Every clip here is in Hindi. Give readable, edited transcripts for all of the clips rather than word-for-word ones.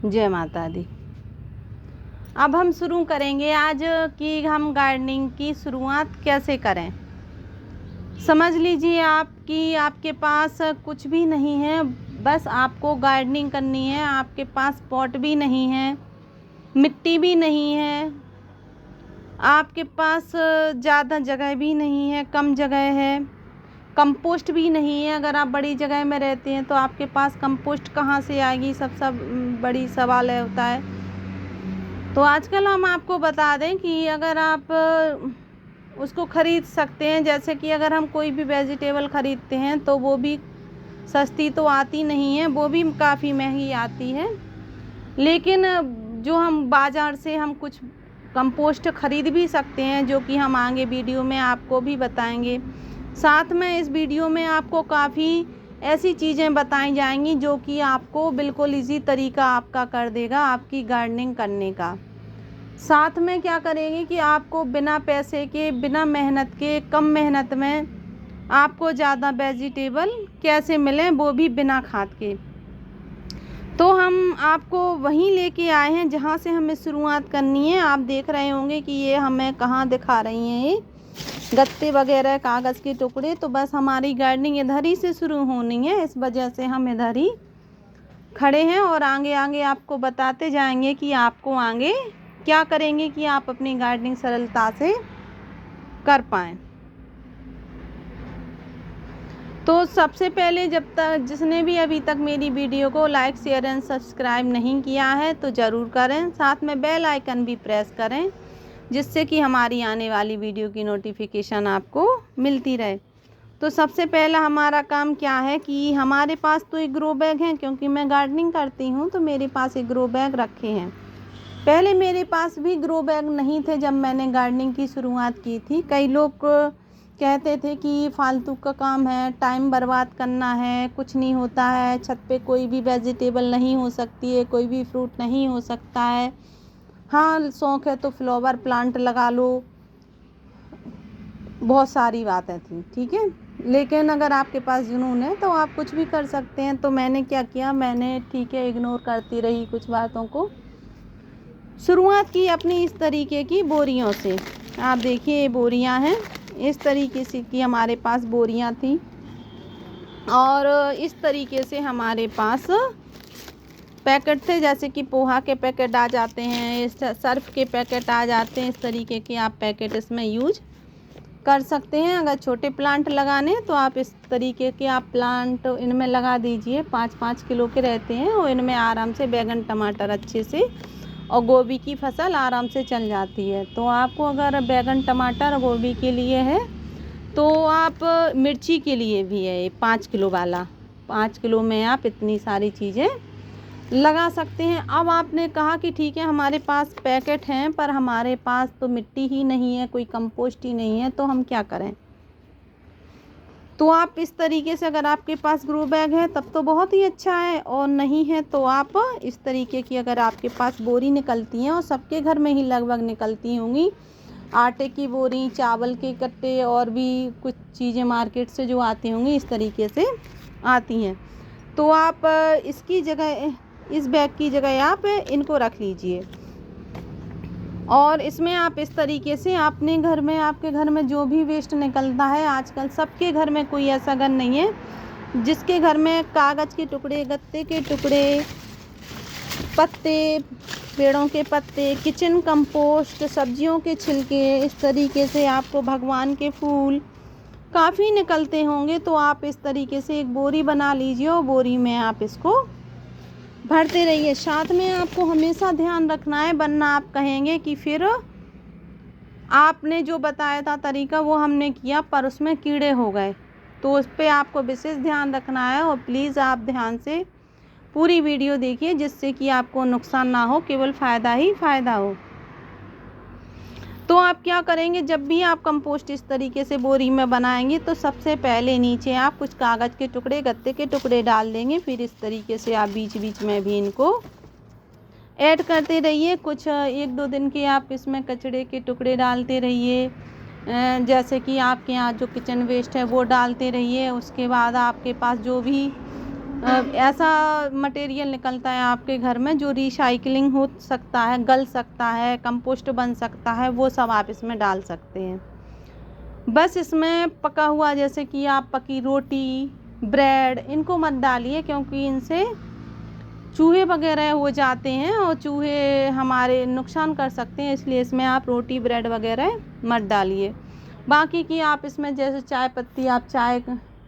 जय माता दी। अब हम शुरू करेंगे आज कि हम गार्डनिंग की शुरुआत कैसे करें। समझ लीजिए आपके पास कुछ भी नहीं है, बस आपको गार्डनिंग करनी है। आपके पास पॉट भी नहीं है, मिट्टी भी नहीं है, आपके पास ज़्यादा जगह भी नहीं है, कम जगह है, कंपोस्ट भी नहीं है। अगर आप बड़ी जगह में रहते हैं तो आपके पास कंपोस्ट कहाँ से आएगी, सब बड़ी सवाल होता है। तो आजकल हम आपको बता दें कि अगर आप उसको ख़रीद सकते हैं। जैसे कि अगर हम कोई भी वेजिटेबल ख़रीदते हैं तो वो भी सस्ती तो आती नहीं है, वो भी काफ़ी महंगी आती है। लेकिन जो हम बाज़ार से हम कुछ कंपोस्ट ख़रीद भी सकते हैं, जो कि हम आगे वीडियो में आपको भी बताएंगे। साथ में इस वीडियो में आपको काफ़ी ऐसी चीज़ें बताई जाएंगी जो कि आपको बिल्कुल इजी तरीका आपका कर देगा आपकी गार्डनिंग करने का। साथ में क्या करेंगे कि आपको बिना पैसे के, बिना मेहनत के, कम मेहनत में आपको ज़्यादा वेजिटेबल कैसे मिलें, वो भी बिना खाद के। तो हम आपको वहीं लेके आए हैं जहाँ से हमें शुरुआत करनी है। आप देख रहे होंगे कि ये हमें कहाँ दिखा रही हैं, ये गत्ते वगैरह, कागज़ के टुकड़े। तो बस हमारी गार्डनिंग इधर ही से शुरू होनी है, इस वजह से हम इधर ही खड़े हैं और आगे आगे आपको बताते जाएंगे कि आपको आगे क्या करेंगे कि आप अपनी गार्डनिंग सरलता से कर पाएँ। तो सबसे पहले जिसने भी अभी तक मेरी वीडियो को लाइक, शेयर एंड सब्सक्राइब नहीं किया है तो ज़रूर करें। साथ में बेल आइकन भी प्रेस करें, जिससे कि हमारी आने वाली वीडियो की नोटिफिकेशन आपको मिलती रहे। तो सबसे पहला हमारा काम क्या है कि हमारे पास तो एक ग्रो बैग है, क्योंकि मैं गार्डनिंग करती हूँ तो मेरे पास एक ग्रो बैग रखे हैं। पहले मेरे पास भी ग्रो बैग नहीं थे जब मैंने गार्डनिंग की शुरुआत की थी। कई लोग कहते थे कि फालतू का काम है, टाइम बर्बाद करना है, कुछ नहीं होता है, छत पे कोई भी वेजिटेबल नहीं हो सकती है, कोई भी फ्रूट नहीं हो सकता है, हाँ शौक़ है तो फ्लावर प्लांट लगा लो। बहुत सारी बातें थी, ठीक है। लेकिन अगर आपके पास जुनून है तो आप कुछ भी कर सकते हैं। तो मैंने क्या किया, मैंने ठीक है इग्नोर करती रही कुछ बातों को। शुरुआत की अपनी इस तरीके की बोरियों से। आप देखिए ये बोरियां हैं, इस तरीके से की हमारे पास बोरियां थी और इस तरीके से हमारे पास पैकेट थे। जैसे कि पोहा के पैकेट आ जाते हैं, सर्फ के पैकेट आ जाते हैं, इस तरीके के आप पैकेट इसमें यूज कर सकते हैं। अगर छोटे प्लांट लगाने तो आप इस तरीके के आप प्लांट इनमें लगा दीजिए। 5-5 किलो के रहते हैं और इनमें आराम से बैगन, टमाटर अच्छे से और गोभी की फसल आराम से चल जाती है। तो आपको अगर बैगन, टमाटर, गोभी के लिए है तो आप मिर्ची के लिए भी है 5 किलो वाला, 5 किलो में आप इतनी सारी चीज़ें लगा सकते हैं। अब आपने कहा कि ठीक है हमारे पास पैकेट हैं पर हमारे पास तो मिट्टी ही नहीं है, कोई कंपोस्ट ही नहीं है, तो हम क्या करें। तो आप इस तरीके से, अगर आपके पास ग्रो बैग है तब तो बहुत ही अच्छा है, और नहीं है तो आप इस तरीके की, अगर आपके पास बोरी निकलती हैं, और सबके घर में ही लगभग निकलती होंगी, आटे की बोरी, चावल के कट्टे और भी कुछ चीज़ें मार्केट से जो आती होंगी इस तरीके से आती हैं। तो आप इसकी जगह, इस बैग की जगह आप इनको रख लीजिए और इसमें आप इस तरीके से अपने घर में, आपके घर में जो भी वेस्ट निकलता है, आजकल सबके घर में कोई ऐसा घर नहीं है जिसके घर में कागज़ के टुकड़े, गत्ते के टुकड़े, पत्ते, पेड़ों के पत्ते, किचन कंपोस्ट, सब्जियों के छिलके, इस तरीके से आपको भगवान के फूल काफ़ी निकलते होंगे। तो आप इस तरीके से एक बोरी बना लीजिए और बोरी में आप इसको भरते रहिए। साथ में आपको हमेशा ध्यान रखना है, वरना आप कहेंगे कि फिर आपने जो बताया था तरीका वो हमने किया पर उसमें कीड़े हो गए। तो उस पर आपको विशेष ध्यान रखना है और प्लीज़ आप ध्यान से पूरी वीडियो देखिए, जिससे कि आपको नुकसान ना हो, केवल फ़ायदा ही फ़ायदा हो। तो आप क्या करेंगे, जब भी आप कंपोस्ट इस तरीके से बोरी में बनाएंगे तो सबसे पहले नीचे आप कुछ कागज़ के टुकड़े, गत्ते के टुकड़े डाल देंगे। फिर इस तरीके से आप बीच बीच में भी इनको ऐड करते रहिए। कुछ 1-2 दिन के आप इसमें कचड़े के टुकड़े डालते रहिए, जैसे कि आपके यहाँ जो किचन वेस्ट है वो डालते रहिए। उसके बाद आपके पास जो भी ऐसा मटेरियल निकलता है आपके घर में जो रिसाइकलिंग हो सकता है, गल सकता है, कंपोस्ट बन सकता है, वो सब आप इसमें डाल सकते हैं। बस इसमें पका हुआ, जैसे कि आप पकी रोटी, ब्रेड, इनको मत डालिए क्योंकि इनसे चूहे वगैरह हो जाते हैं और चूहे हमारे नुकसान कर सकते हैं, इसलिए इसमें आप रोटी, ब्रेड वगैरह मत डालिए। बाकी की आप इसमें जैसे चाय पत्ती, आप चाय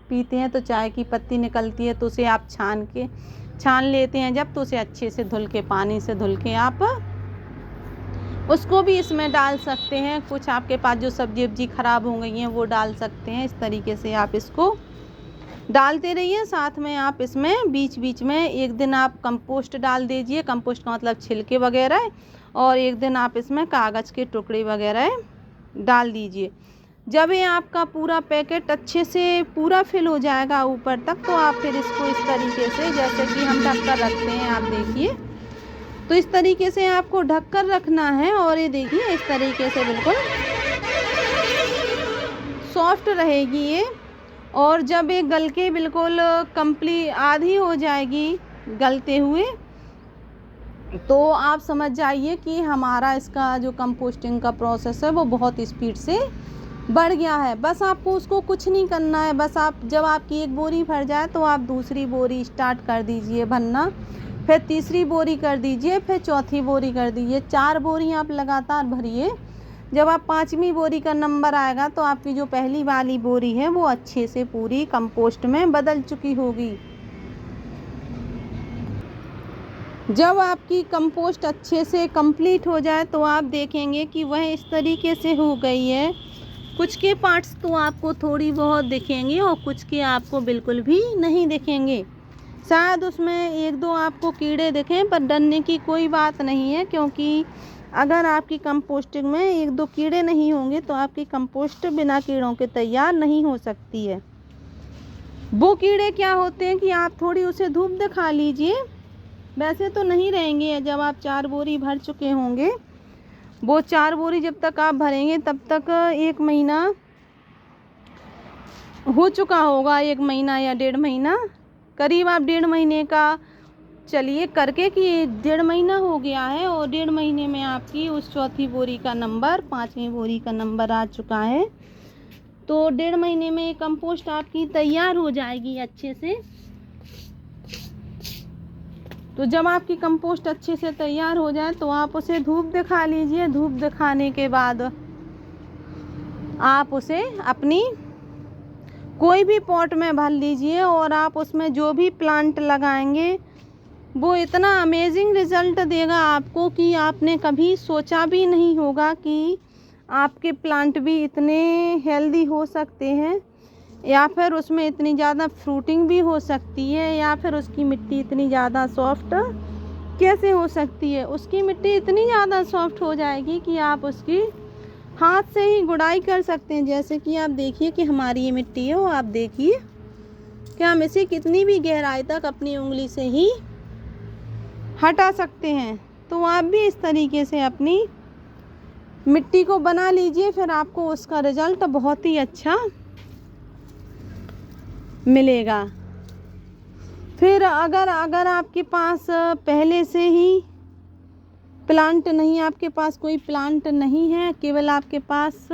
पीते हैं तो चाय की पत्ती निकलती है तो उसे आप छान लेते हैं जब, तो उसे अच्छे से धुल के, पानी से धुल के आप उसको भी इसमें डाल सकते हैं। कुछ आपके पास जो सब्जी ख़राब हो गई हैं वो डाल सकते हैं। इस तरीके से आप इसको डालते रहिए। साथ में आप इसमें बीच बीच में एक दिन आप कंपोस्ट डाल दीजिए, कंपोस्ट का मतलब छिलके वगैरह, और एक दिन आप इसमें कागज़ के टुकड़े वगैरह डाल दीजिए। जब ये आपका पूरा पैकेट अच्छे से पूरा फिल हो जाएगा ऊपर तक, तो आप फिर इसको इस तरीके से, जैसे कि हम ढक कर रखते हैं, आप देखिए, तो इस तरीके से आपको ढक कर रखना है। और ये देखिए इस तरीके से बिल्कुल सॉफ्ट रहेगी ये। और जब ये गल के बिल्कुल कंप्लीट आधी हो जाएगी गलते हुए, तो आप समझ जाइए कि हमारा इसका जो कंपोस्टिंग का प्रोसेस है वो बहुत स्पीड से बढ़ गया है। बस आपको उसको कुछ नहीं करना है, बस आप जब आपकी एक बोरी भर जाए तो आप दूसरी बोरी स्टार्ट कर दीजिए भरना, फिर तीसरी बोरी कर दीजिए, फिर चौथी बोरी कर दीजिए। 4 बोरी आप लगातार भरिए। जब आप 5वीं बोरी का नंबर आएगा तो आपकी जो पहली वाली बोरी है वो अच्छे से पूरी कंपोस्ट में बदल चुकी होगी। जब आपकी कंपोस्ट अच्छे से कंप्लीट हो जाए तो आप देखेंगे कि वह इस तरीके से हो गई है। कुछ के पार्ट्स तो आपको थोड़ी बहुत दिखेंगे और कुछ के आपको बिल्कुल भी नहीं दिखेंगे। शायद उसमें 1-2 आपको कीड़े दिखें, पर डरने की कोई बात नहीं है, क्योंकि अगर आपकी कंपोस्टिंग में 1-2 कीड़े नहीं होंगे तो आपकी कंपोस्ट बिना कीड़ों के तैयार नहीं हो सकती है। वो कीड़े क्या होते हैं कि आप थोड़ी उसे धूप दिखा लीजिए, वैसे तो नहीं रहेंगे। जब आप 4 बोरी भर चुके होंगे, वो 4 बोरी जब तक आप भरेंगे तब तक 1 महीना हो चुका होगा, 1 महीना या 1.5 महीना करीब। आप 1.5 महीने का चलिए करके कि 1.5 महीना हो गया है, और 1.5 महीने में आपकी उस चौथी बोरी का नंबर 5वीं बोरी का नंबर आ चुका है। तो 1.5 महीने में कंपोस्ट आपकी तैयार हो जाएगी अच्छे से। तो जब आपकी कंपोस्ट अच्छे से तैयार हो जाए तो आप उसे धूप दिखा लीजिए। धूप दिखाने के बाद आप उसे अपनी कोई भी पॉट में भर लीजिए, और आप उसमें जो भी प्लांट लगाएंगे वो इतना अमेजिंग रिज़ल्ट देगा आपको कि आपने कभी सोचा भी नहीं होगा कि आपके प्लांट भी इतने हेल्दी हो सकते हैं, या फिर उसमें इतनी ज़्यादा फ्रूटिंग भी हो सकती है, या फिर उसकी मिट्टी इतनी ज़्यादा सॉफ्ट कैसे हो सकती है। उसकी मिट्टी इतनी ज़्यादा सॉफ्ट हो जाएगी कि आप उसकी हाथ से ही गुड़ाई कर सकते हैं। जैसे कि आप देखिए कि हमारी ये मिट्टी है, वो आप देखिए कि हम इसे कितनी भी गहराई तक अपनी उंगली से ही हटा सकते हैं। तो आप भी इस तरीके से अपनी मिट्टी को बना लीजिए, फिर आपको उसका रिज़ल्ट बहुत ही अच्छा मिलेगा। फिर अगर आपके पास पहले से ही प्लांट नहीं, आपके पास कोई प्लांट नहीं है, केवल आपके पास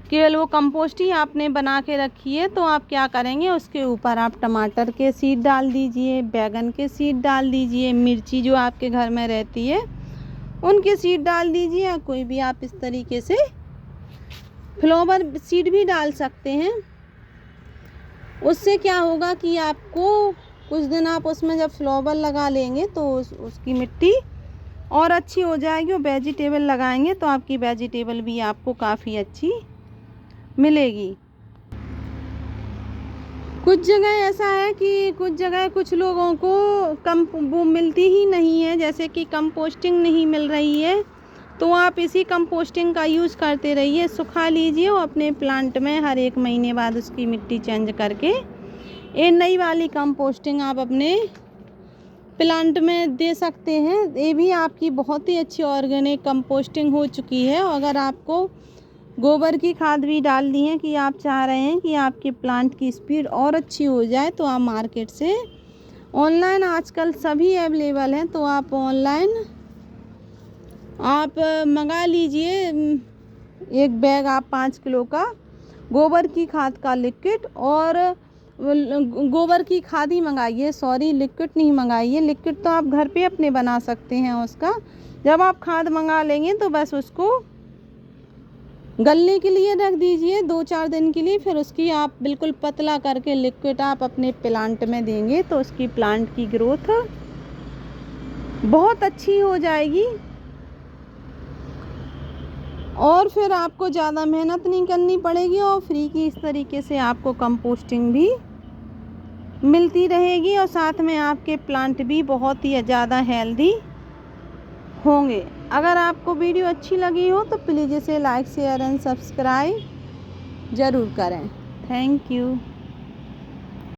केवल वो कंपोस्ट ही आपने बना के रखी है, तो आप क्या करेंगे, उसके ऊपर आप टमाटर के सीड डाल दीजिए, बैगन के सीड डाल दीजिए, मिर्ची जो आपके घर में रहती है उनके सीड डाल दीजिए, या कोई भी आप इस तरीके से फ्लावर सीड भी डाल सकते हैं। उससे क्या होगा कि आपको कुछ दिन आप उसमें जब फ्लावर लगा लेंगे तो उसकी मिट्टी और अच्छी हो जाएगी, और वेजिटेबल लगाएंगे तो आपकी वेजिटेबल भी आपको काफ़ी अच्छी मिलेगी। कुछ जगह ऐसा है कि कुछ जगह कुछ लोगों को वो मिलती ही नहीं है, जैसे कि कंपोस्टिंग नहीं मिल रही है, तो आप इसी कंपोस्टिंग का यूज़ करते रहिए। सुखा लीजिए और अपने प्लांट में हर 1 महीने बाद उसकी मिट्टी चेंज करके ये नई वाली कंपोस्टिंग आप अपने प्लांट में दे सकते हैं। ये भी आपकी बहुत ही अच्छी ऑर्गेनिक कंपोस्टिंग हो चुकी है। अगर आपको गोबर की खाद भी डालनी है कि आप चाह रहे हैं कि आपके प्लांट की स्पीड और अच्छी हो जाए, तो आप मार्केट से ऑनलाइन आजकल सभी अवेलेबल हैं, तो आप ऑनलाइन आप मंगा लीजिए। एक बैग आप 5 किलो का गोबर की खाद का लिक्विड, और गोबर की खाद ही मंगाइए, सॉरी लिक्विड नहीं मंगाइए। लिक्विड तो आप घर पे अपने बना सकते हैं उसका। जब आप खाद मंगा लेंगे तो बस उसको गलने के लिए रख दीजिए 2-4 दिन के लिए। फिर उसकी आप बिल्कुल पतला करके लिक्विड आप अपने प्लांट में देंगे तो उसकी प्लांट की ग्रोथ बहुत अच्छी हो जाएगी। और फिर आपको ज़्यादा मेहनत नहीं करनी पड़ेगी, और फ्री की इस तरीके से आपको कंपोस्टिंग भी मिलती रहेगी, और साथ में आपके प्लांट भी बहुत ही ज़्यादा हेल्दी होंगे। अगर आपको वीडियो अच्छी लगी हो तो प्लीज़ इसे लाइक शेयर एंड सब्सक्राइब ज़रूर करें। Thank you.